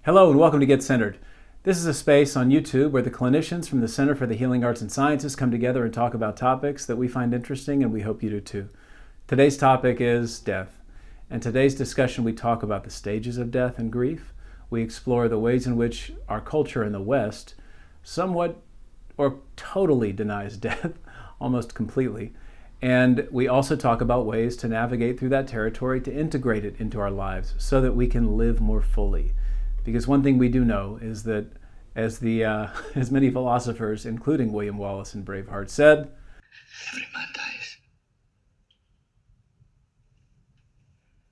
Hello and welcome to Get Centered. This is a space on YouTube where the clinicians from the Center for the Healing Arts and Sciences come together and talk about topics that we find interesting, and we hope you do too. Today's topic is death. In today's discussion, we talk about the stages of death and grief. We explore the ways in which our culture in the West somewhat or totally denies death, almost completely. And we also talk about ways to navigate through that territory to integrate it into our lives so that we can live more fully. Because one thing we do know is that, as many philosophers, including William Wallace in Braveheart, said, every man dies.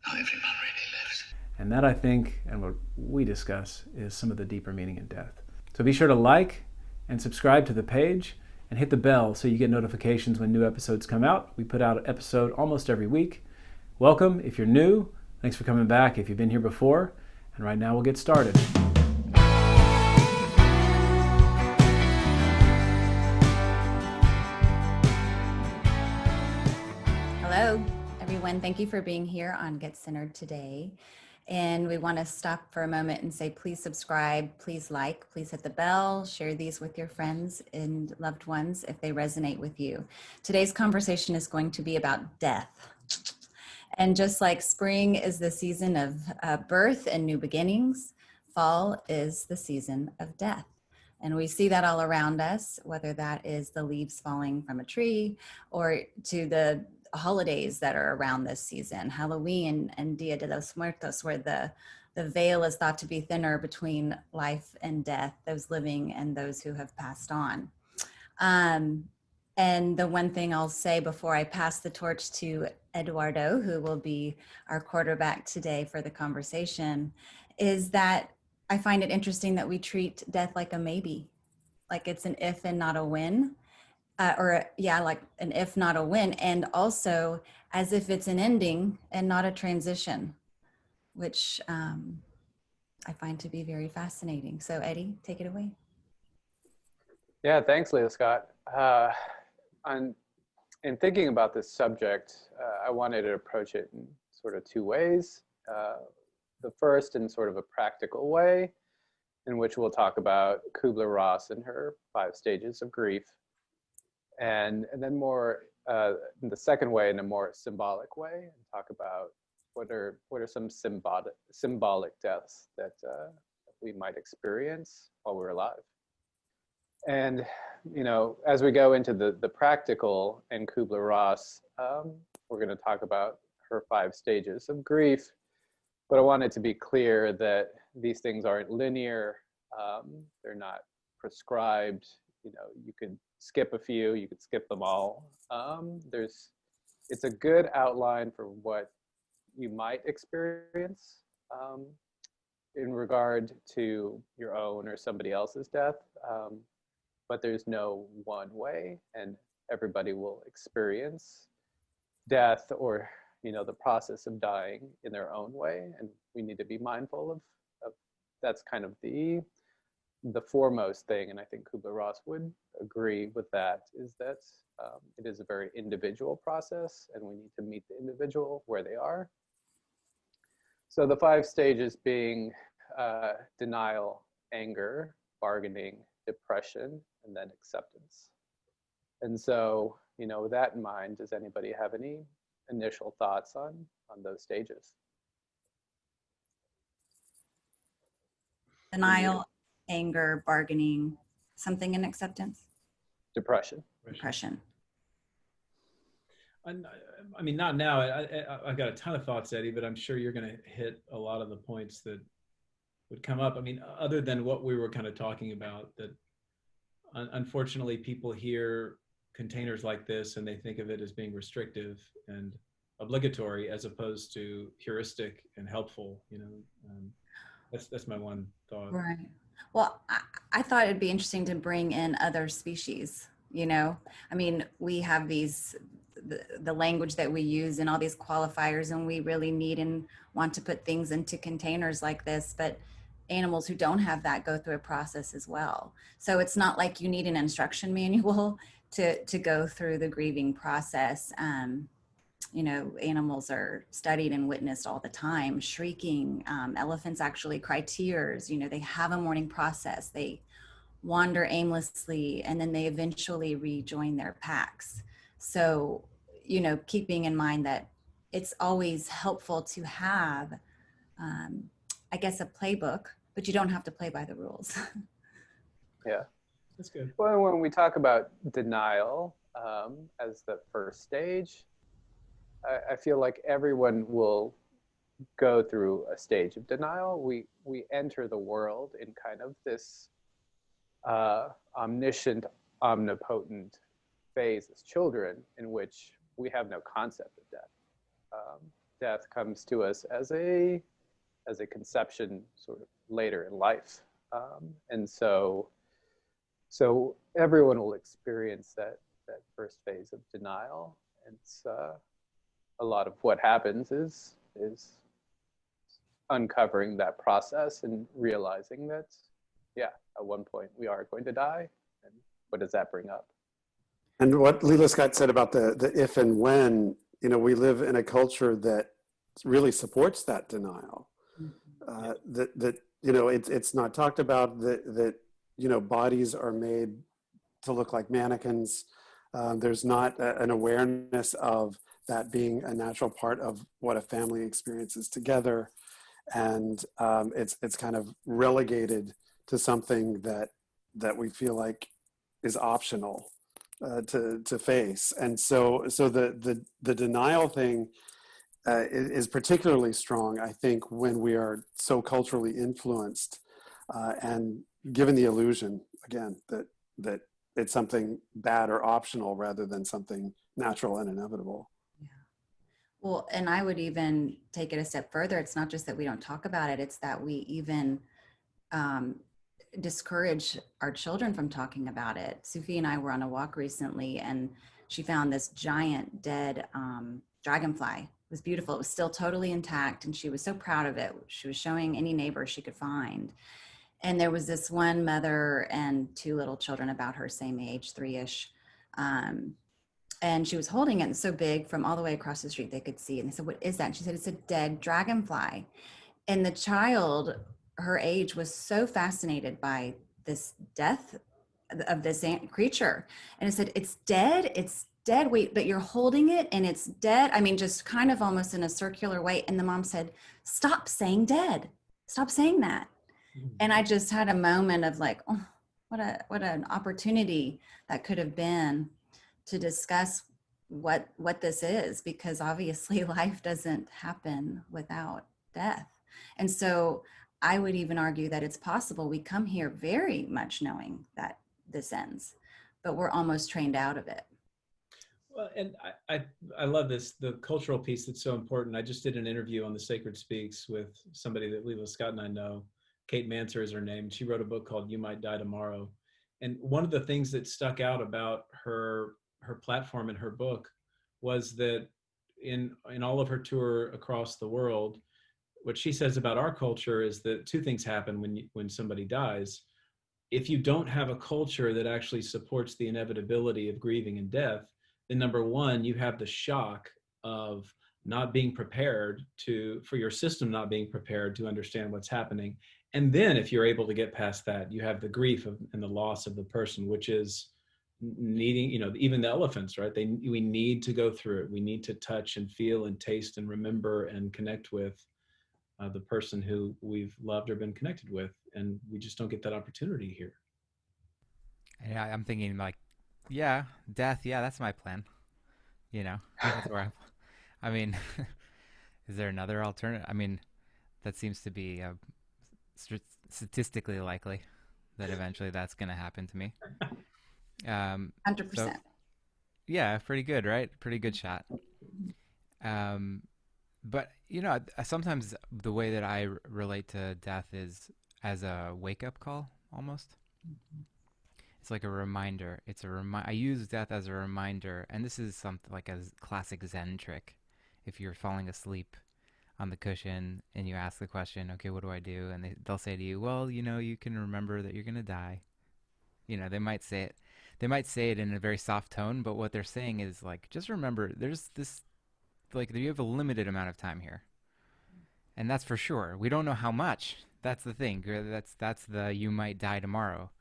Not every man really lives. And that, I think, and what we discuss, is some of the deeper meaning in death. So be sure to like and subscribe to the page and hit the bell so you get notifications when new episodes come out. We put out an episode almost every week. Welcome if you're new. Thanks for coming back if you've been here before. And right now we'll get started. Hello, everyone. Thank you for being here on Get Centered today. And we want to stop for a moment and say, please subscribe, please like, please hit the bell, share these with your friends and loved ones if they resonate with you. Today's conversation is going to be about death. And just like spring is the season of birth and new beginnings, fall is the season of death. And we see that all around us, whether that is the leaves falling from a tree or to the holidays that are around this season, Halloween and Dia de los Muertos, where the veil is thought to be thinner between life and death, those living and those who have passed on. And the one thing I'll say before I pass the torch to Eduardo, who will be our quarterback today for the conversation, is that I find it interesting that we treat death like a maybe, like it's an if and not a when, like an if not a when, and also as if it's an ending and not a transition, which I find to be very fascinating. So Eddie, take it away. Yeah, thanks, Leah Scott. In thinking about this subject, I wanted to approach it in sort of two ways. The first in sort of a practical way, in which we'll talk about Kubler-Ross and her 5 stages of grief. And then more in the second way, in a more symbolic way, and talk about what are some symbolic deaths that we might experience while we're alive. And, you know, as we go into the practical and Kubler-Ross, we're going to talk about her 5 stages of grief. But I want it to be clear that these things aren't linear. They're not prescribed. You know, you could skip a few, you could skip them all. It's a good outline for what you might experience in regard to your own or somebody else's death. But there's no one way, and everybody will experience death or, you know, the process of dying in their own way, and we need to be mindful of that's kind of the foremost thing. And I think Kubler-Ross would agree with that, is that it is a very individual process, and we need to meet the individual where they are. So the 5 stages being denial, anger, bargaining, depression, and then acceptance. And so, you know, with that in mind, does anybody have any initial thoughts on those stages? Denial, anger, bargaining, something in acceptance? Depression. I mean, not now. I've got a ton of thoughts, Eddie, but I'm sure you're going to hit a lot of the points that would come up. I mean, other than what we were kind of talking about, that unfortunately people hear containers like this and they think of it as being restrictive and obligatory as opposed to heuristic and helpful. You know, that's my one thought. Right. Well, I thought it'd be interesting to bring in other species. You know, I mean, we have the language that we use and all these qualifiers, and we really need and want to put things into containers like this, but animals who don't have that go through a process as well. So it's not like you need an instruction manual to go through the grieving process. animals are studied and witnessed all the time, shrieking. Elephants actually cry tears. They have a mourning process. They wander aimlessly, and then they eventually rejoin their packs. So, keeping in mind that it's always helpful to have, um, I guess, a playbook, but you don't have to play by the rules. Yeah. That's good. Well, when we talk about denial as the first stage, I feel like everyone will go through a stage of denial. We enter the world in kind of this omniscient, omnipotent phase as children in which we have no concept of death. Death comes to us as a conception sort of later in life, and so everyone will experience that first phase of denial. And a lot of what happens is uncovering that process and realizing that, yeah, at one point we are going to die. And what does that bring up? And what Leela Scott said about the if and when, we live in a culture that really supports that denial. It's not talked about that bodies are made to look like mannequins. There's not an awareness of that being a natural part of what a family experiences together. And it's kind of relegated to something that we feel like is optional to face. And so the denial thing is particularly strong, I think, when we are so culturally influenced and given the illusion, again, that it's something bad or optional rather than something natural and inevitable. Yeah. Well, and I would even take it a step further. It's not just that we don't talk about it, it's that we even discourage our children from talking about it. Sufi and I were on a walk recently, and she found this giant dead dragonfly. It was beautiful. It was still totally intact, and she was so proud of it. She was showing any neighbor she could find. And there was this one mother and two little children about her same age, 3-ish. And she was holding it, and so big, from all the way across the street they could see. And they said, "What is that?" And she said, "It's a dead dragonfly." And the child, her age, was so fascinated by this death of this creature. And it said, "It's dead, it's dead. Wait, but you're holding it and it's dead." I mean, just kind of almost in a circular way. And the mom said, "Stop saying dead. Stop saying that." And I just had a moment of like, oh, what an opportunity that could have been to discuss what this is, because obviously life doesn't happen without death. And so I would even argue that it's possible we come here very much knowing that this ends, but we're almost trained out of it. Well, and I love this, the cultural piece that's so important. I just did an interview on the Sacred Speaks with somebody that Leela Scott and I know. Kate Manser is her name. She wrote a book called You Might Die Tomorrow. And one of the things that stuck out about her platform in her book was that in all of her tour across the world, what she says about our culture is that two things happen when somebody dies. If you don't have a culture that actually supports the inevitability of grieving and death, then number one, you have the shock of not being prepared for your system not being prepared to understand what's happening. And then if you're able to get past that, you have the grief and the loss of the person, which is needing, even the elephants, right? We need to go through it. We need to touch and feel and taste and remember and connect with the person who we've loved or been connected with. And we just don't get that opportunity here. Yeah, I'm thinking like, yeah, death. Yeah, that's my plan. That's where I mean, is there another alternative? I mean, that seems to be statistically likely that eventually that's going to happen to me. 100%. So, yeah, pretty good, right? Pretty good shot. But, sometimes the way that I relate to death is as a wake-up call, almost. It's like a reminder. I use death as a reminder, and this is something like a classic Zen trick. If you're falling asleep on the cushion and you ask the question, okay, what do I do? And they'll say to you, well, you can remember that you're going to die. They might say it in a very soft tone, but what they're saying is like, just remember there's this like you have a limited amount of time here, and that's for sure. We don't know how much. That's the thing. That's the you might die tomorrow.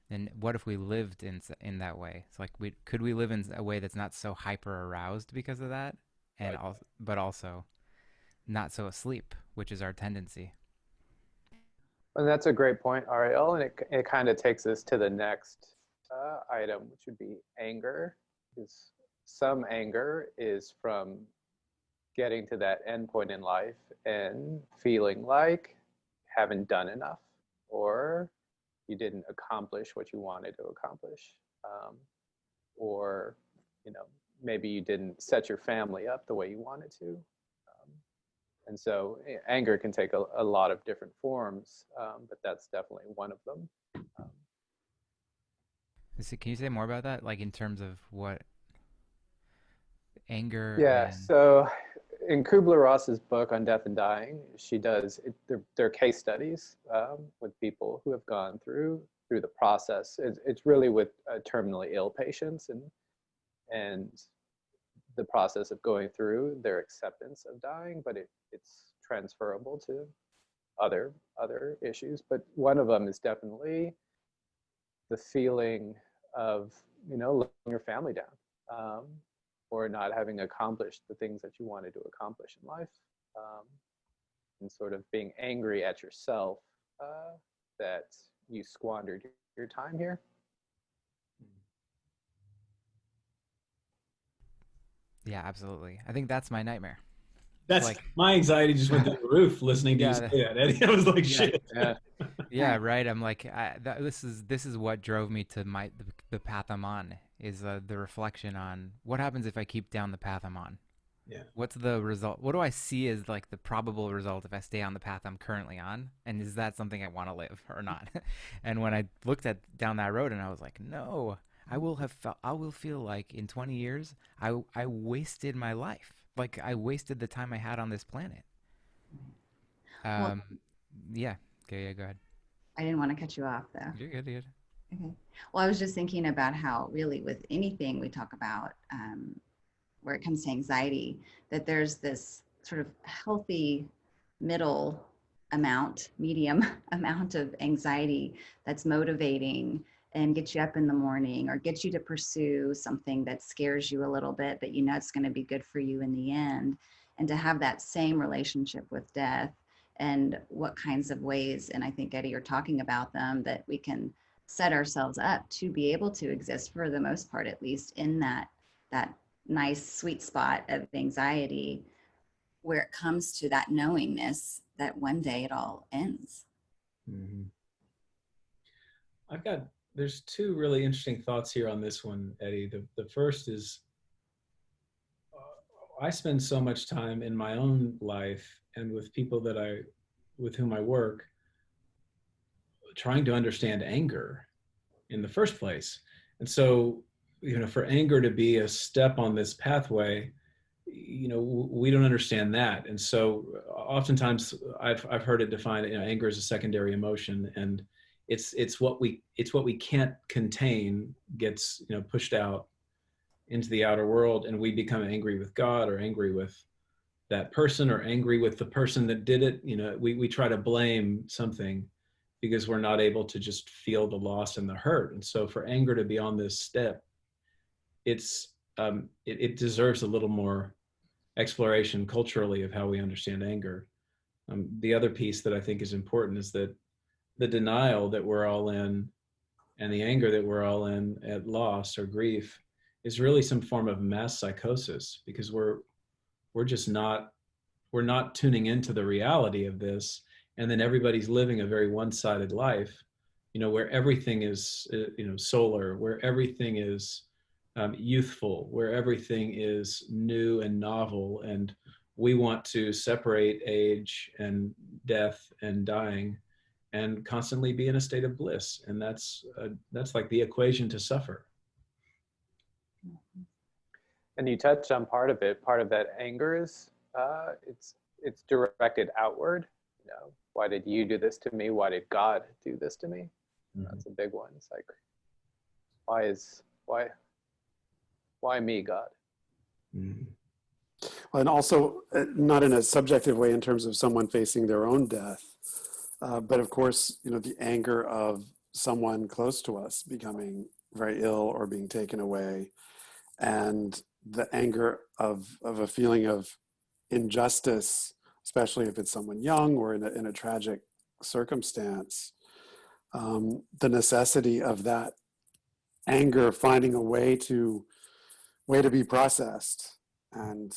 And what if we lived in that way? It's like could we live in a way that's not so hyper aroused because of that, and Right. but also not so asleep, which is our tendency. And that's a great point, Ariel. And it kind of takes us to the next item, which would be anger. Because some anger is from getting to that end point in life and feeling like haven't done enough, or you didn't accomplish what you wanted to accomplish, or maybe you didn't set your family up the way you wanted to. And so anger can take a lot of different forms, but that's definitely one of them. Um, Can you say more about that, like in terms of what anger yeah, and so in Kubler-Ross's book on death and dying, she does, they're case studies with people who have gone through the process. It's really with terminally ill patients and the process of going through their acceptance of dying, but it's transferable to other issues. But one of them is definitely the feeling of letting your family down, or not having accomplished the things that you wanted to accomplish in life, and sort of being angry at yourself that you squandered your time here. yeah, absolutely. I think that's my nightmare. That's Like, my anxiety just went through the roof listening to you yeah, say that, Eddie. I was like, yeah, shit. Yeah. yeah, right. I'm like, this is what drove me to the path I'm on is the reflection on what happens if I keep down the path I'm on. Yeah. What's the result? What do I see as like the probable result if I stay on the path I'm currently on? And is that something I want to live or not? And when I looked at down that road and I was like, no, I will feel like in 20 years, I wasted my life. Like I wasted the time I had on this planet. Well, Um, yeah. Okay, yeah, go ahead. I didn't want to cut you off though. You're good, you're good. Okay. Well, I was just thinking about how really with anything we talk about, where it comes to anxiety, that there's this sort of healthy medium amount of anxiety that's motivating and gets you up in the morning or gets you to pursue something that scares you a little bit, but you know it's going to be good for you in the end. And to have that same relationship with death and what kinds of ways, and I think Eddie, you're talking about them, that we can set ourselves up to be able to exist for the most part, at least in that nice sweet spot of anxiety where it comes to that knowingness that one day it all ends. Mm-hmm. There's two really interesting thoughts here on this one, Eddie. The first is I spend so much time in my own life and with people with whom I work trying to understand anger in the first place. And so, for anger to be a step on this pathway, we don't understand that. And so oftentimes I've heard it defined, anger is a secondary emotion, and it's what we can't contain gets, pushed out into the outer world, and we become angry with God or angry with that person or angry with the person that did it. We try to blame something because we're not able to just feel the loss and the hurt. And so for anger to be on this step, it deserves a little more exploration culturally of how we understand anger. The other piece that I think is important is that the denial that we're all in and the anger that we're all in at loss or grief is really some form of mass psychosis, because we're just not tuning into the reality of this. And then everybody's living a very one-sided life, where everything is, solar, where everything is youthful, where everything is new and novel. And we want to separate age and death and dying and constantly be in a state of bliss. And that's like the equation to suffer. And you touched on part of it. Part of that anger is it's directed outward. Why did you do this to me? Why did God do this to me? Mm-hmm. That's a big one. It's like, why me, God? Mm-hmm. And also not in a subjective way in terms of someone facing their own death, but of course, the anger of someone close to us becoming very ill or being taken away, and the anger of a feeling of injustice, especially if it's someone young or in a tragic circumstance. The necessity of that anger finding a way to be processed, and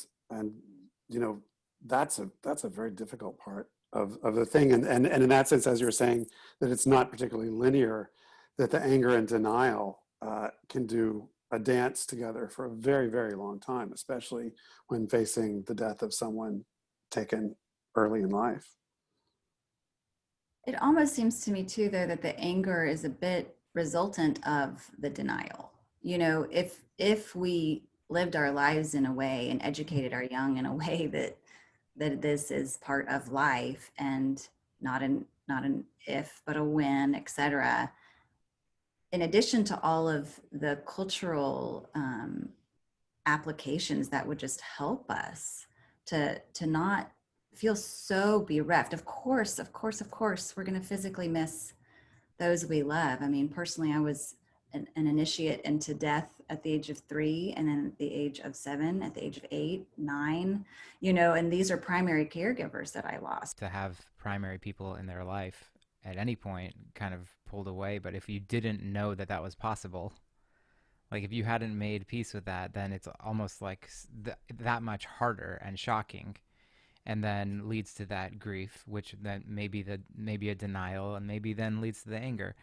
that's a very difficult part of the thing, and in that sense, as you're saying, that it's not particularly linear, that the anger and denial can do a dance together for a very, very long time, especially when facing the death of someone taken early in life. It almost seems to me too, though, that the anger is a bit resultant of the denial. If we lived our lives in a way and educated our young in a way that this is part of life and not an if but a when, etc. In addition to all of the cultural applications that would just help us to not feel so bereft. Of course, we're going to physically miss those we love. I mean, personally, I was an initiate into death at the age of 3, and then at the age of 7, at the age of 8, 9, and these are primary caregivers that I lost. To have primary people in their life at any point kind of pulled away, but if you didn't know that that was possible, like if you hadn't made peace with that, then it's almost like that much harder and shocking, and then leads to that grief, which then maybe a denial, and maybe then leads to the anger.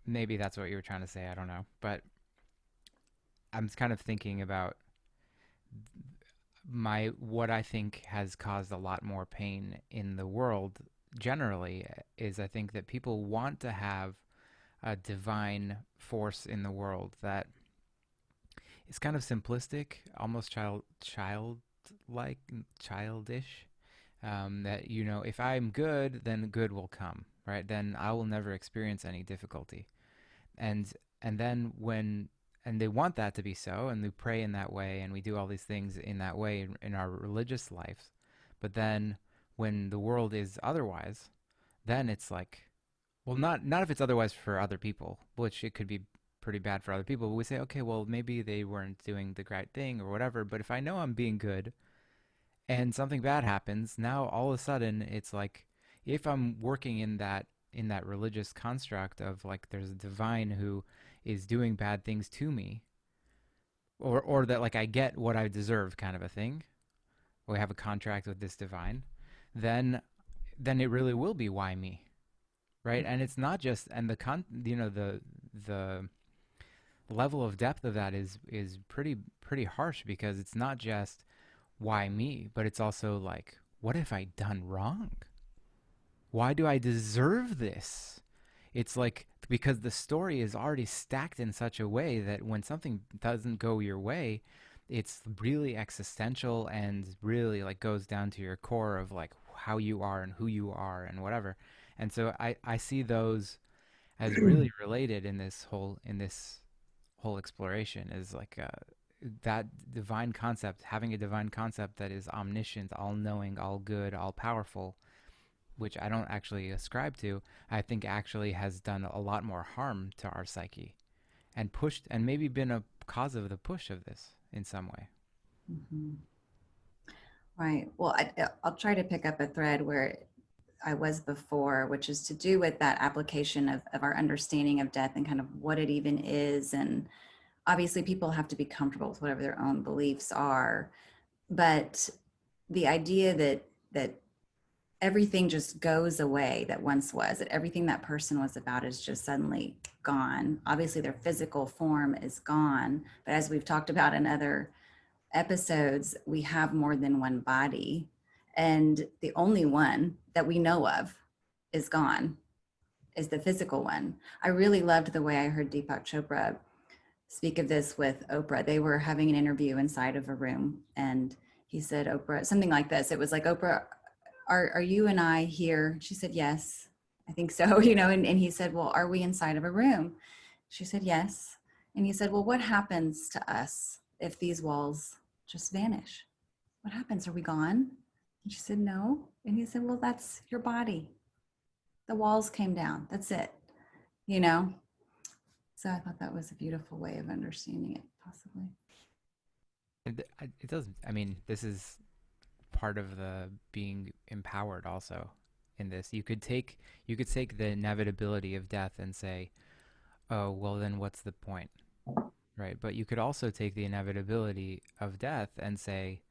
Maybe that's what you were trying to say. I don't know, but I'm kind of thinking about what I think has caused a lot more pain in the world generally is I think that people want to have a divine force in the world that is kind of simplistic, almost childish. That if I'm good, then good will come, right? Then I will never experience any difficulty, and then and they want that to be so, and we pray in that way, and we do all these things in that way in our religious lives. But then when the world is otherwise, then it's like, well, not if it's otherwise for other people, which it could be pretty bad for other people. But we say, okay, well, maybe they weren't doing the right thing or whatever. But if I know I'm being good and something bad happens, now all of a sudden it's like, if I'm working in that religious construct of like there's a divine who is doing bad things to me, or that like I get what I deserve kind of a thing, or I have a contract with this divine, then it really will be why me, right? And it's not just, and the level of depth of that is pretty harsh, because it's not just why me, but it's also like, what have I done wrong? Why do I deserve this? It's like, because the story is already stacked in such a way that when something doesn't go your way, it's really existential and really like goes down to your core of like how you are and who you are and whatever. And so I see those as really related in this whole exploration, is like that divine concept, having a divine concept that is omniscient, all-knowing, all-good, all-powerful, which I don't actually ascribe to, I think actually has done a lot more harm to our psyche, and pushed, and maybe been a cause of the push of this in some way. Mm-hmm. Right. Well, I'll try to pick up a thread where I was before, which is to do with that application of our understanding of death and kind of what it even is. And obviously people have to be comfortable with whatever their own beliefs are. But the idea that everything just goes away that once was, that everything that person was about is just suddenly gone. Obviously their physical form is gone, but as we've talked about in other episodes, we have more than one body, and the only one that we know of is gone, is the physical one. I really loved the way I heard Deepak Chopra speak of this with Oprah. They were having an interview inside of a room, and he said, Oprah, something like this. It was like, Oprah, are you and I here? She said, yes, I think so, and he said, well, are we inside of a room? She said, yes. And he said, well, what happens to us if these walls just vanish? what happens? Are we gone? And she said, no. And he said, well, that's your body. The walls came down. That's it, you know? So I thought that was a beautiful way of understanding it, possibly. It does. I mean, this is part of the being empowered also in this. You could take the inevitability of death and say, oh, well, then what's the point? Right. But you could also take the inevitability of death and say,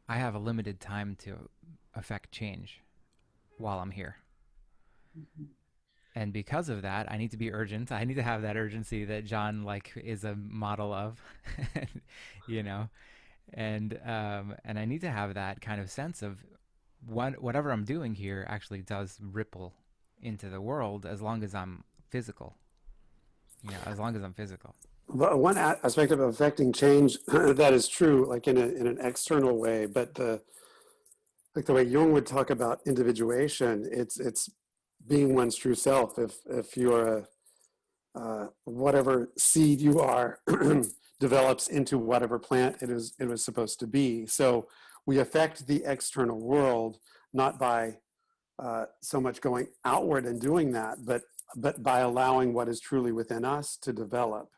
I have a limited time to affect change while I'm here. Mhm. And because of that, I need to be urgent. I need to have that urgency that John like is a model of, you know, and I need to have that kind of sense of whatever I'm doing here actually does ripple into the world as long as I'm physical. As long as I'm physical. But one aspect of affecting change that is true, like in an external way, but the way Jung would talk about individuation, it's being one's true self. If you're whatever seed you are develops into whatever plant it was supposed to be. So we affect the external world not by so much going outward and doing that, but by allowing what is truly within us to develop,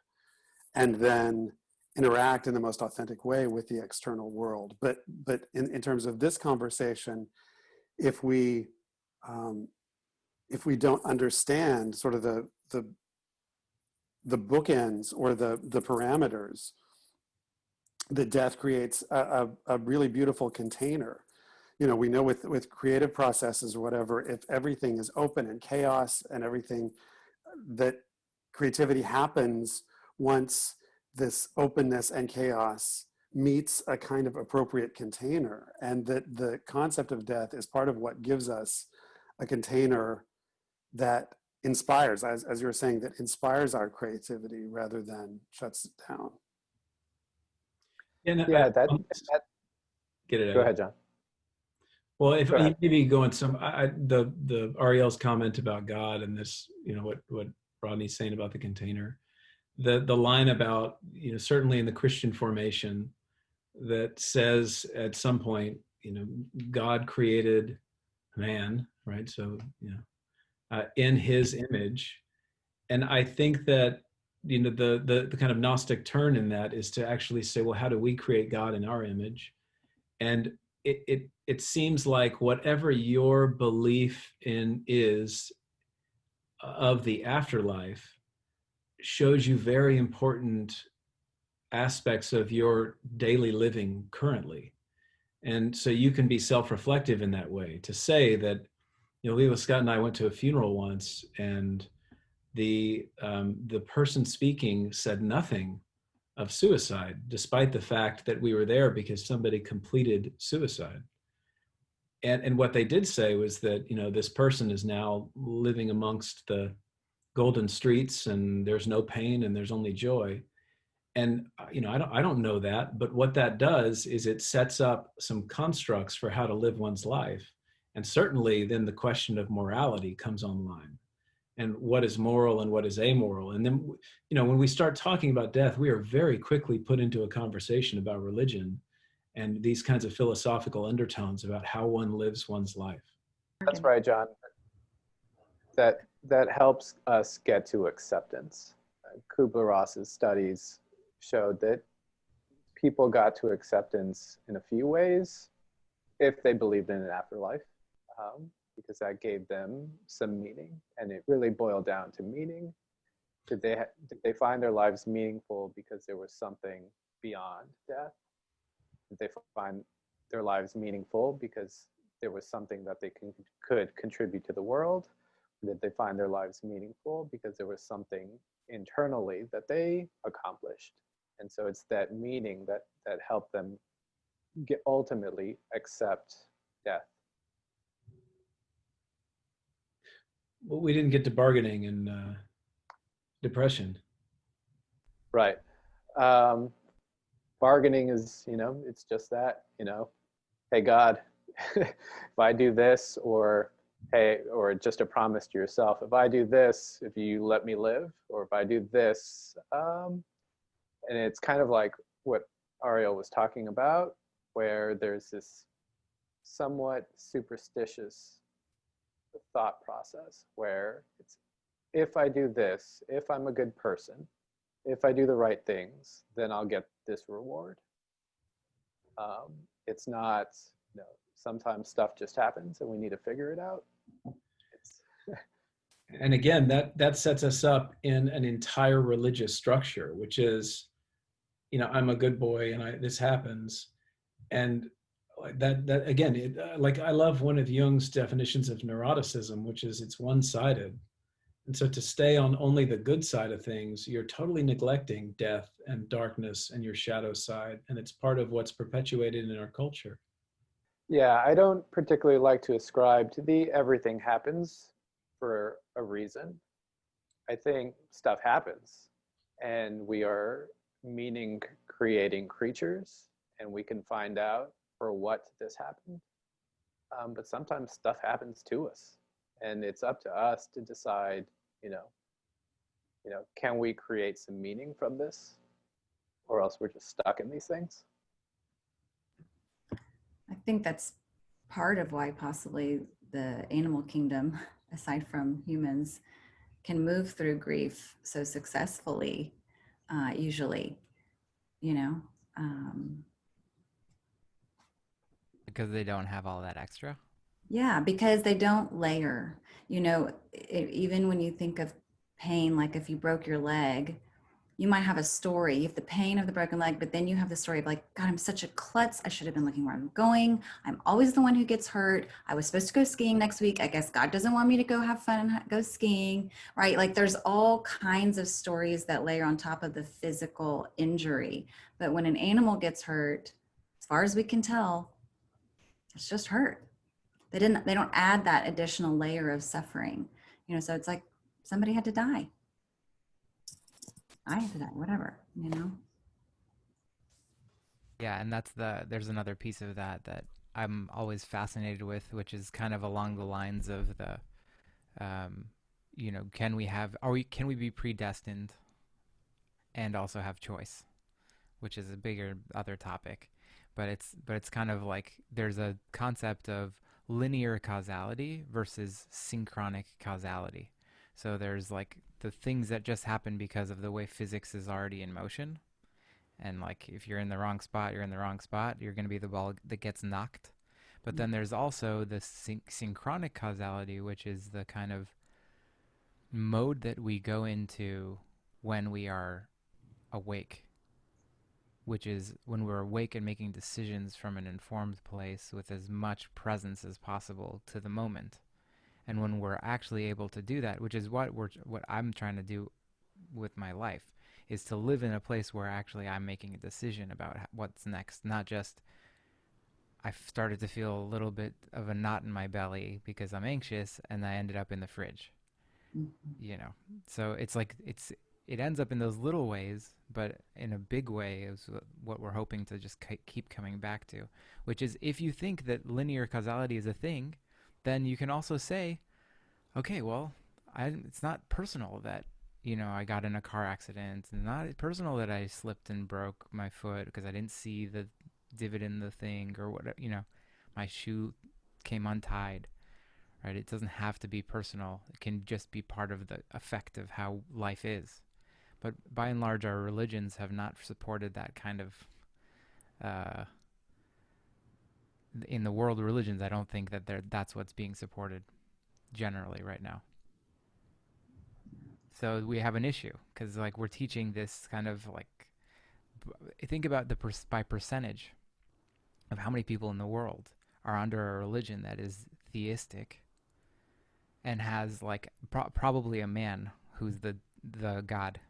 and then interact in the most authentic way with the external world. But in terms of this conversation, if we don't understand sort of the bookends or the parameters, the death creates a really beautiful container. We know with creative processes or whatever, if everything is open and chaos and everything, that creativity happens once this openness and chaos meets a kind of appropriate container, and that the concept of death is part of what gives us a container that inspires, as you were saying, that inspires our creativity rather than shuts it down. And Yeah, that get it go out. ahead, John. Well, if Go you ahead. maybe go in some, the Ariel's comment about God and this, what Rodney's saying about the container, the line about, certainly in the Christian formation that says at some point, God created man, right? So, in his image. And I think that, the kind of Gnostic turn in that is to actually say, well, how do we create God in our image? And it seems like whatever your belief in is of the afterlife shows you very important aspects of your daily living currently. And so you can be self-reflective in that way to say that, Leila Scott and I went to a funeral once, and the person speaking said nothing of suicide, despite the fact that we were there because somebody completed suicide. And what they did say was that, this person is now living amongst the golden streets, and there's no pain and there's only joy. And I don't know that, but what that does is it sets up some constructs for how to live one's life. And certainly then the question of morality comes online, and what is moral and what is amoral. And then, when we start talking about death, we are very quickly put into a conversation about religion and these kinds of philosophical undertones about how one lives one's life. That's right, John. That helps us get to acceptance. Kubler-Ross's studies showed that people got to acceptance in a few ways if they believed in an afterlife, because that gave them some meaning, and it really boiled down to meaning. Did they find their lives meaningful because there was something beyond death? Did they find their lives meaningful because there was something that they could contribute to the world? Did they find their lives meaningful because there was something internally that they accomplished? And so it's that meaning that helped them ultimately accept death. Well, we didn't get to bargaining and depression. Right. Bargaining is, it's just that, hey, God, if I do this, or hey, or just a promise to yourself, if I do this, if you let me live, or if I do this, and it's kind of like what Ariel was talking about, where there's this somewhat superstitious thought process where it's, if I do this, if I'm a good person, if I do the right things, then I'll get this reward. It's not, you know, sometimes stuff just happens and we need to figure it out. It's, And again, that sets us up in an entire religious structure, which is, you know, I'm a good boy and this happens. And that again, like I love one of Jung's definitions of neuroticism, which is it's one-sided. And so to stay on only the good side of things, you're totally neglecting death and darkness and your shadow side. And it's part of what's perpetuated in our culture. yeah, I don't particularly like to ascribe to the everything happens for a reason. I think stuff happens and we are meaning creating creatures and we can find out for what this happened. But sometimes stuff happens to us and it's up to us to decide, you know, can we create some meaning from this or else we're just stuck in these things? I think that's part of why possibly the animal kingdom, aside from humans, can move through grief so successfully, usually, you know. Because they don't have all that extra. Yeah, because they don't layer. You know, even when you think of pain, like if you broke your leg, you might have a story. You have the pain of the broken leg, but then you have the story of like, God, I'm such a klutz. I should have been looking where I'm going. I'm always the one who gets hurt. I was supposed to go skiing next week. I guess God doesn't want me to go have fun and go skiing, right? Like there's all kinds of stories that layer on top of the physical injury. But when an animal gets hurt, as far as we can tell, it's just hurt. They don't add that additional layer of suffering, you know, so it's like somebody had to die. I had to die, whatever, you know? Yeah, and there's another piece of that I'm always fascinated with, which is kind of along the lines of the, you know, can we be predestined and also have choice, which is a bigger other topic, but it's kind of like there's a concept of linear causality versus synchronic causality. So there's like the things that just happen because of the way physics is already in motion. And like if you're in the wrong spot, you're in the wrong spot. You're going to be the ball that gets knocked. But then there's also the synchronic causality, which is the kind of mode that we go into when we are awake, which is when we're awake and making decisions from an informed place with as much presence as possible to the moment. And when we're actually able to do that, which is what I'm trying to do with my life, is to live in a place where actually I'm making a decision about what's next, not just I've started to feel a little bit of a knot in my belly because I'm anxious and I ended up in the fridge. Mm-hmm. You know, so it's like it ends up in those little ways, but in a big way is what we're hoping to just keep coming back to, which is if you think that linear causality is a thing, then you can also say, okay, well, it's not personal that, you know, I got in a car accident. It's not personal that I slipped and broke my foot because I didn't see the divot in the thing or whatever, you know, my shoe came untied, right? It doesn't have to be personal. It can just be part of the effect of how life is. But by and large, our religions have not supported that kind of, in the world of religions, I don't think that that's what's being supported generally right now. So we have an issue because like we're teaching this kind of like, think about by percentage of how many people in the world are under a religion that is theistic and has like probably a man who's the God,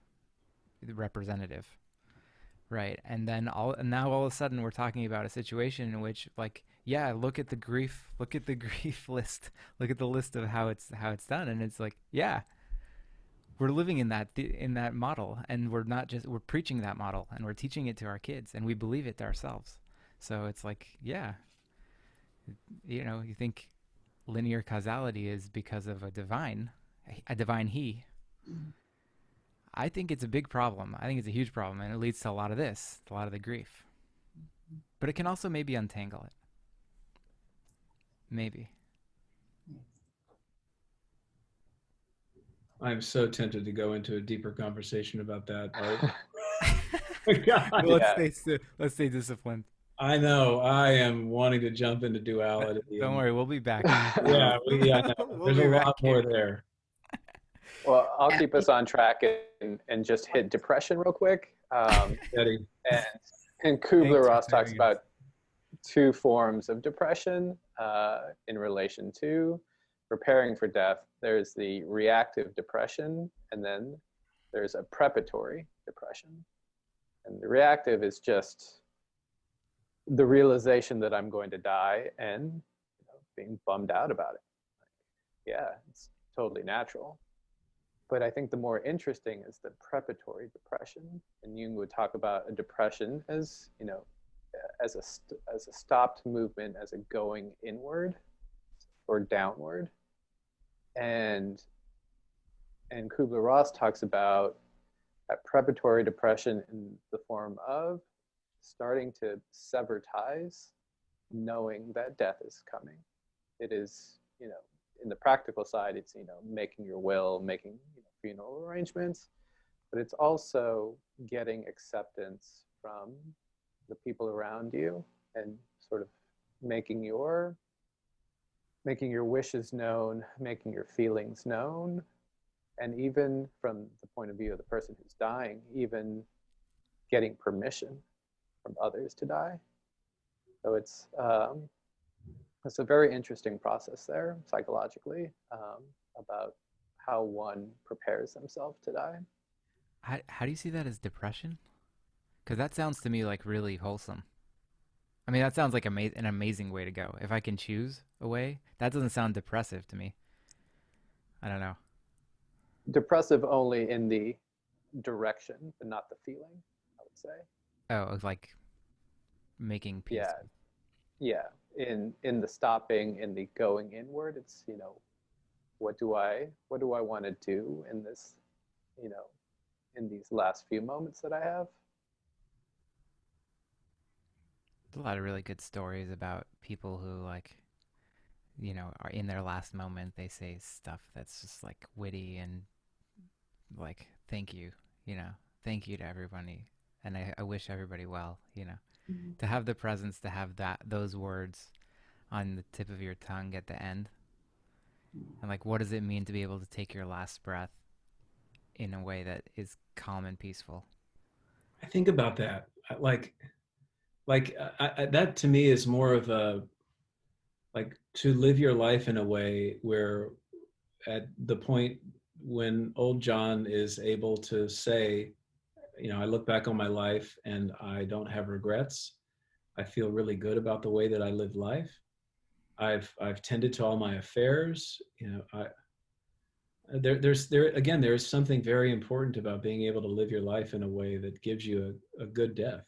the representative, right? And then now all of a sudden we're talking about a situation in which like, yeah, look at the grief list, look at the list of how it's done, and it's like, yeah, we're living in that model, and we're preaching that model, and we're teaching it to our kids, and we believe it to ourselves. So it's like, yeah, you know, you think linear causality is because of a divine he. Mm-hmm. I think it's a big problem. I think it's a huge problem, and it leads to a lot of the grief. But it can also maybe untangle it. Maybe. I'm so tempted to go into a deeper conversation about that, Art. God. Well, Yeah. let's stay disciplined. I know. I am wanting to jump into duality. Don't And worry, we'll be back. I know. We'll There's a be back lot here. more there. Well, I'll Yeah. keep us on track and just hit depression real quick. Eddie. And Thanks Kubler-Ross for talks saving us. about two forms of depression in relation to preparing for death. There's the reactive depression, and then there's a preparatory depression. And the reactive is just the realization that I'm going to die and being bummed out about it. Yeah, it's totally natural. But I think the more interesting is the preparatory depression. And Jung would talk about a depression as, as a stopped movement, as a going inward or downward. And Kubler-Ross talks about that preparatory depression in the form of starting to sever ties, knowing that death is coming. It is, in the practical side, it's, making your will, making funeral arrangements, but it's also getting acceptance from the people around you and sort of making your wishes known, making your feelings known, and even from the point of view of the person who's dying, even getting permission from others to die. So it's a very interesting process there psychologically about how one prepares themselves to die. How do you see that as depression? Because that sounds to me like really wholesome. I mean, that sounds like an amazing way to go. If I can choose a way, that doesn't sound depressive to me. I don't know. Depressive only in the direction, but not the feeling, I would say. Oh, of like making peace. Yeah. In the stopping, in the going inward, it's, what do I want to do in this, in these last few moments that I have? There's a lot of really good stories about people who are in their last moment. They say stuff that's just like witty and like, thank you, thank you to everybody. And I wish everybody well, to have the presence, to have those words on the tip of your tongue at the end. And like, what does it mean to be able to take your last breath in a way that is calm and peaceful? I think about that. That to me is more of a, like, to live your life in a way where at the point when old John is able to say, I look back on my life and I don't have regrets. I feel really good about the way that I live life. I've tended to all my affairs. There is something very important about being able to live your life in a way that gives you a good death.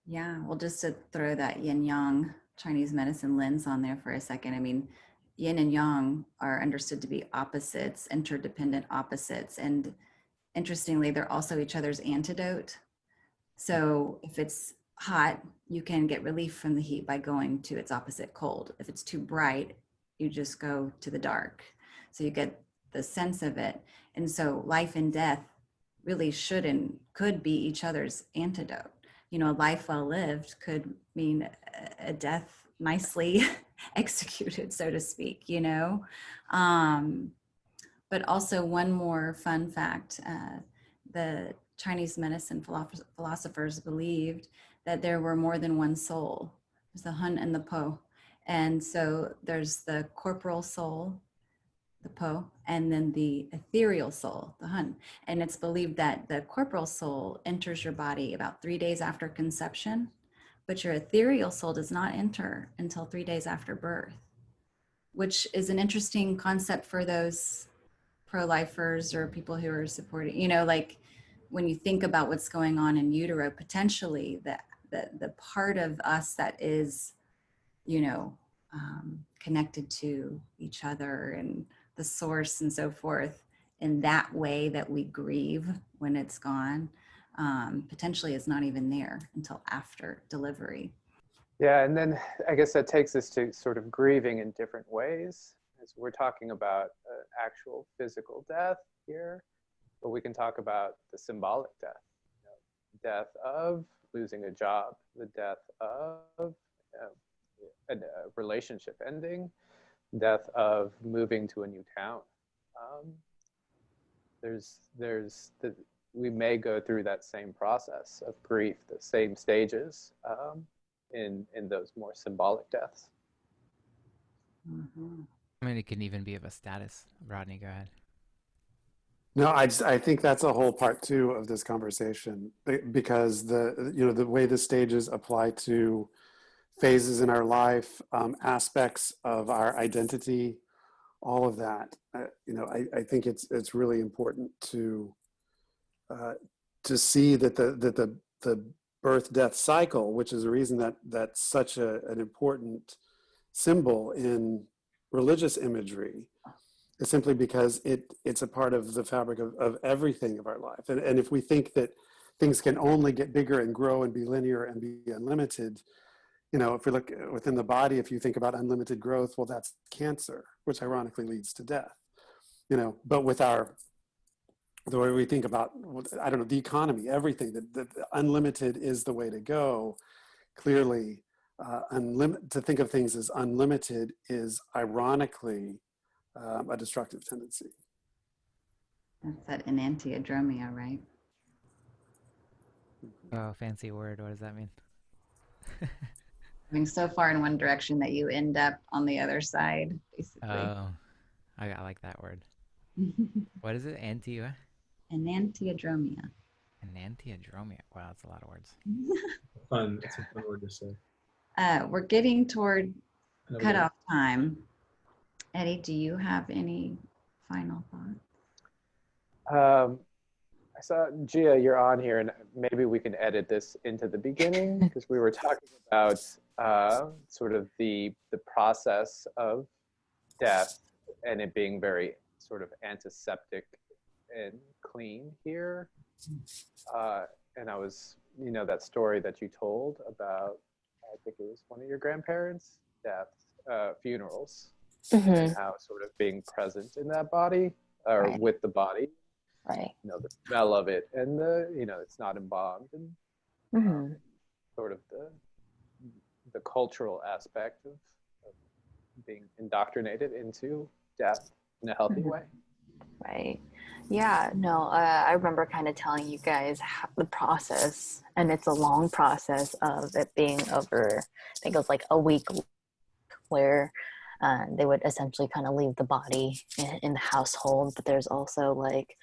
Yeah, well, just to throw that yin yang Chinese medicine lens on there for a second, I mean, yin and yang are understood to be opposites, interdependent opposites. And interestingly, they're also each other's antidote. So if it's hot, you can get relief from the heat by going to its opposite, cold. If it's too bright, you just go to the dark. So you get the sense of it. And so life and death really should and could be each other's antidote. A life well lived could mean a death nicely executed, so to speak, But also one more fun fact, the Chinese medicine philosophers believed that there were more than one soul. There's the Hun and the Po. And so there's the corporal soul, the Po, and then the ethereal soul, the Hun. And it's believed that the corporal soul enters your body about 3 days after conception, but your ethereal soul does not enter until 3 days after birth, which is an interesting concept for those pro-lifers or people who are supporting, like when you think about what's going on in utero, potentially the part of us that is, connected to each other and the source and so forth, in that way that we grieve when it's gone, potentially is not even there until after delivery. Yeah, and then I guess that takes us to sort of grieving in different ways. As we're talking about actual physical death here, but we can talk about the symbolic death, death of losing a job, the death of a relationship ending, death of moving to a new town. We may go through that same process of grief, the same stages in those more symbolic deaths. Mm-hmm. I mean, it can even be of a status. Rodney, go ahead. No, I think that's a whole part too of this conversation, because the way the stages apply to phases in our life, aspects of our identity, all of that. I think it's really important to see that the birth death cycle, which is the reason that that's such an important symbol in religious imagery, is simply because it's a part of the fabric of everything of our life. And if we think that things can only get bigger and grow and be linear and be unlimited, if we look within the body, if you think about unlimited growth, well, that's cancer, which ironically leads to death. But with the way we think about, I don't know, the economy, everything, that unlimited is the way to go. Clearly, to think of things as unlimited is ironically a destructive tendency. That's that enantiodromia, right? Oh, fancy word. What does that mean? Going so far in one direction that you end up on the other side, basically. Oh, I like that word. What is it? Enantiodromia. Enantiodromia. Wow, that's a lot of words. It's a fun word to say. We're getting toward cutoff time. Eddie, do you have any final thoughts? I saw, Gia, you're on here, and maybe we can edit this into the beginning, because we were talking about sort of the process of death and it being very sort of antiseptic and clean here. And I was, that story that you told about, I think it was one of your grandparents' death, funerals, and how sort of being present in that body, or with the body. Right. The smell of it, and it's not embalmed, and sort of the cultural aspect of being indoctrinated into death in a healthy way. Right. Yeah, no, I remember kind of telling you guys the process, and it's a long process of it being over, I think it was like a week, where they would essentially kind of leave the body in the household, but there's also like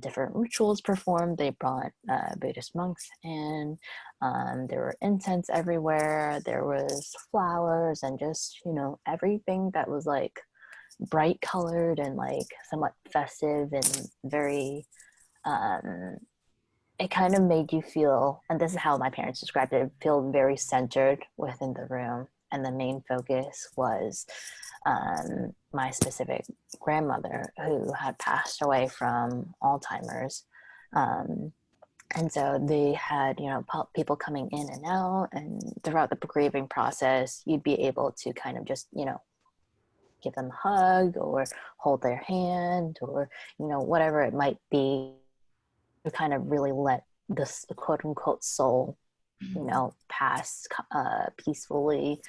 different rituals performed. They brought Buddhist monks in. There were incense everywhere. There was flowers and just, everything that was like bright colored and like somewhat festive and very, it kind of made you feel, and this is how my parents described it, feel very centered within the room. And the main focus was my specific grandmother, who had passed away from Alzheimer's. And so they had, people coming in and out, and throughout the grieving process, you'd be able to kind of just, give them a hug or hold their hand or, whatever it might be, to kind of really let this quote unquote soul, pass peacefully,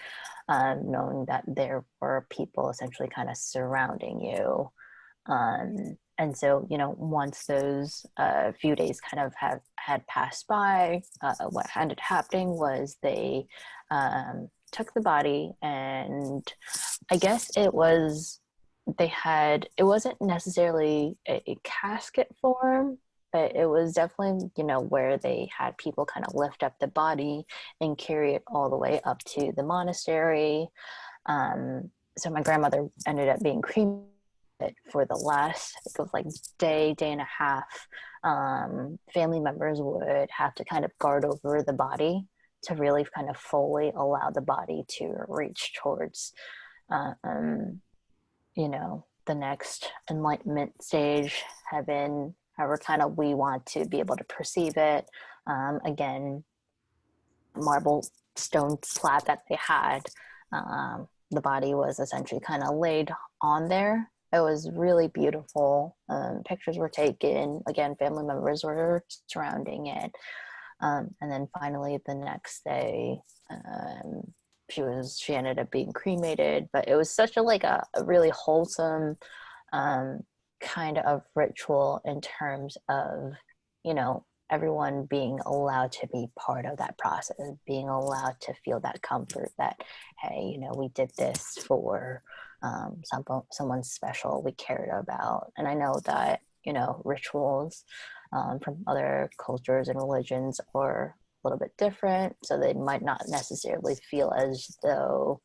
knowing that there were people essentially kind of surrounding you. And so, once those few days kind of had passed by, what ended up happening was they took the body, and I guess it wasn't necessarily a casket form, but it was definitely, where they had people kind of lift up the body and carry it all the way up to the monastery. So my grandmother ended up being cremated for the last, it was like day and a half. Family members would have to kind of guard over the body to really kind of fully allow the body to reach towards, the next enlightenment stage, heaven, however kind of we want to be able to perceive it. Again, marble stone slab that they had, the body was essentially kind of laid on there. It was really beautiful. Pictures were taken. Again, family members were surrounding it. And then finally the next day, she ended up being cremated. But it was such a really wholesome kind of ritual in terms of, everyone being allowed to be part of that process, being allowed to feel that comfort that, hey, we did this for someone special we cared about. And I know that, rituals from other cultures and religions are a little bit different, so they might not necessarily feel as though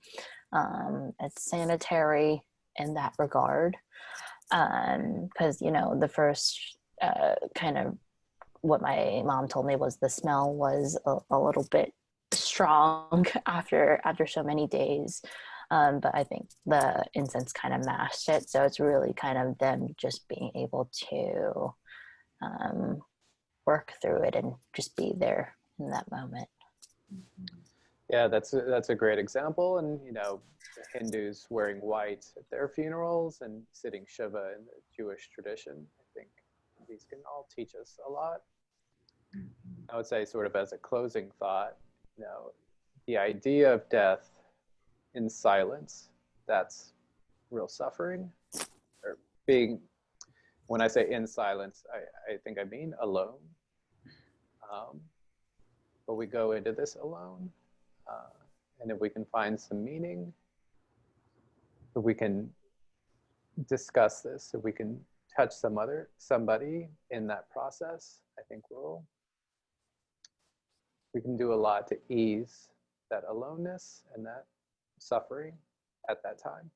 it's sanitary in that regard. Because, the first kind of what my mom told me was the smell was a little bit strong after so many days. But I think the incense kind of masked it. So it's really kind of them just being able to work through it and just be there in that moment. Yeah, that's a great example. And, the Hindus wearing white at their funerals and sitting Shiva in the Jewish tradition, I think these can all teach us a lot. I would say, sort of as a closing thought, the idea of death in silence, that's real suffering. Or being, when I say in silence, I think I mean alone. But we go into this alone. And if we can find some meaning, if we can discuss this, if we can touch somebody in that process, I think we can do a lot to ease that aloneness and that suffering at that time.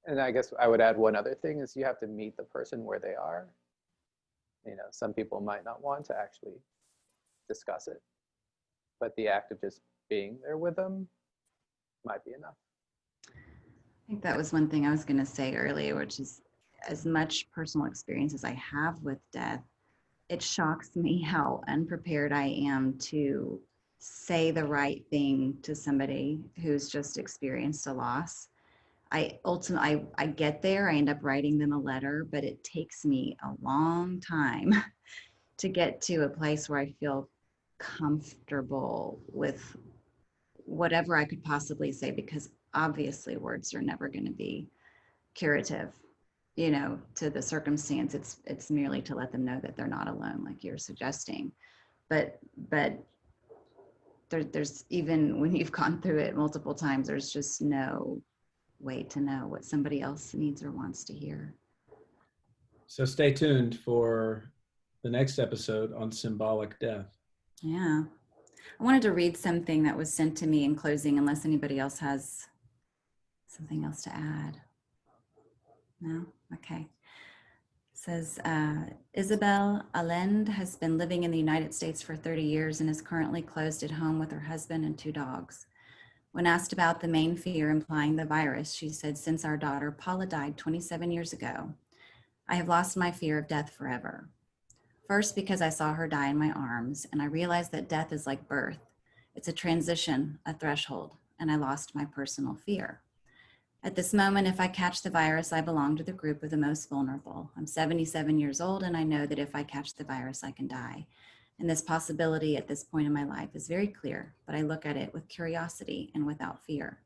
And I guess I would add one other thing is you have to meet the person where they are. Some people might not want to actually discuss it, but the act of just being there with them might be enough. I think that was one thing I was going to say earlier, which is, as much personal experience as I have with death, it shocks me how unprepared I am to say the right thing to somebody who's just experienced a loss. I get there, I end up writing them a letter, but it takes me a long time to get to a place where I feel comfortable with whatever I could possibly say, because obviously words are never going to be curative, to the circumstance. It's merely to let them know that they're not alone, like you're suggesting. But there's, even when you've gone through it multiple times, there's just no way to know what somebody else needs or wants to hear. So stay tuned for the next episode on symbolic death. Yeah. I wanted to read something that was sent to me in closing, unless anybody else has something else to add. No? Okay. It says, Isabel Allende has been living in the United States for 30 years and is currently closed at home with her husband and 2 dogs. When asked about the main fear implying the virus, she said, since our daughter Paula died 27 years ago, I have lost my fear of death forever. First, because I saw her die in my arms, and I realized that death is like birth. It's a transition, a threshold, and I lost my personal fear. At this moment, if I catch the virus, I belong to the group of the most vulnerable. I'm 77 years old, and I know that if I catch the virus, I can die. And this possibility at this point in my life is very clear, but I look at it with curiosity and without fear.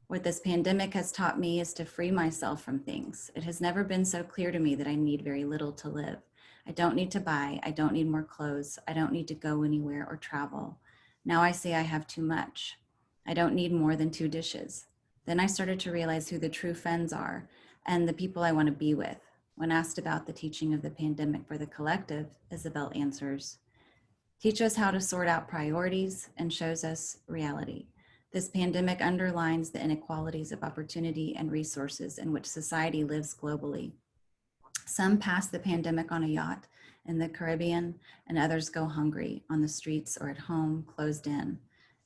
What this pandemic has taught me is to free myself from things. It has never been so clear to me that I need very little to live. I don't need to buy. I don't need more clothes. I don't need to go anywhere or travel. Now I say I have too much. I don't need more than 2 dishes. Then I started to realize who the true friends are and the people I want to be with. When asked about the teaching of the pandemic for the collective, Isabel answers, teach us how to sort out priorities and shows us reality. This pandemic underlines the inequalities of opportunity and resources in which society lives globally. Some pass the pandemic on a yacht in the Caribbean, and others go hungry on the streets or at home, closed in.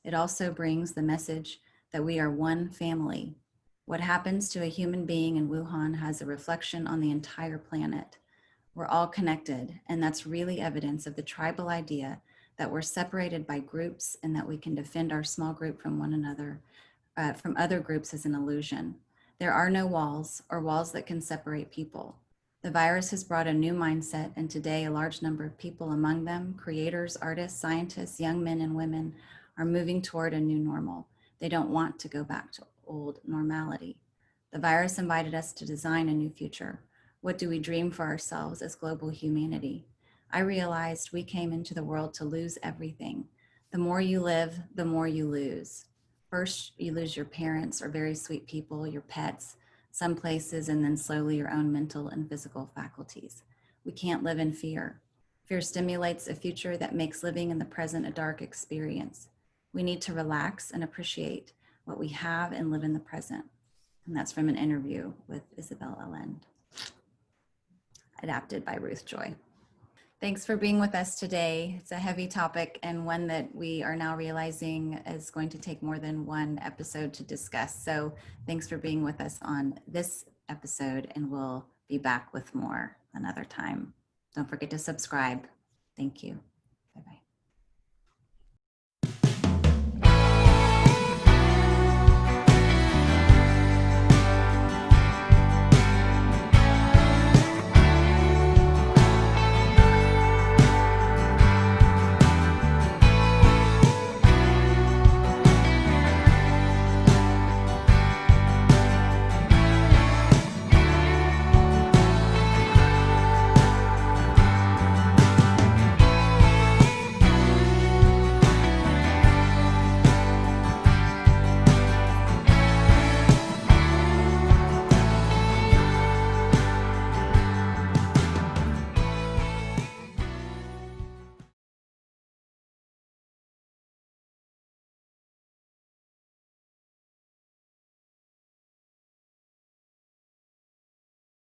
It also brings the message that we are one family. What happens to a human being in Wuhan has a reflection on the entire planet. We're all connected, and that's really evidence of the tribal idea that we're separated by groups and that we can defend our small group from one another, from other groups as an illusion. There are no walls or walls that can separate people. The virus has brought a new mindset, and today a large number of people, among them creators, artists, scientists, young men and women, are moving toward a new normal. They don't want to go back to old normality. The virus invited us to design a new future. What do we dream for ourselves as global humanity? I realized we came into the world to lose everything. The more you live, the more you lose. First, you lose your parents or very sweet people, your pets, some places, and then slowly your own mental and physical faculties. We can't live in fear. Fear stimulates a future that makes living in the present a dark experience. We need to relax and appreciate what we have and live in the present. And that's from an interview with Isabel Allende, adapted by Ruth Joy. Thanks for being with us today. It's a heavy topic and one that we are now realizing is going to take more than one episode to discuss. So thanks for being with us on this episode, and we'll be back with more another time. Don't forget to subscribe. Thank you.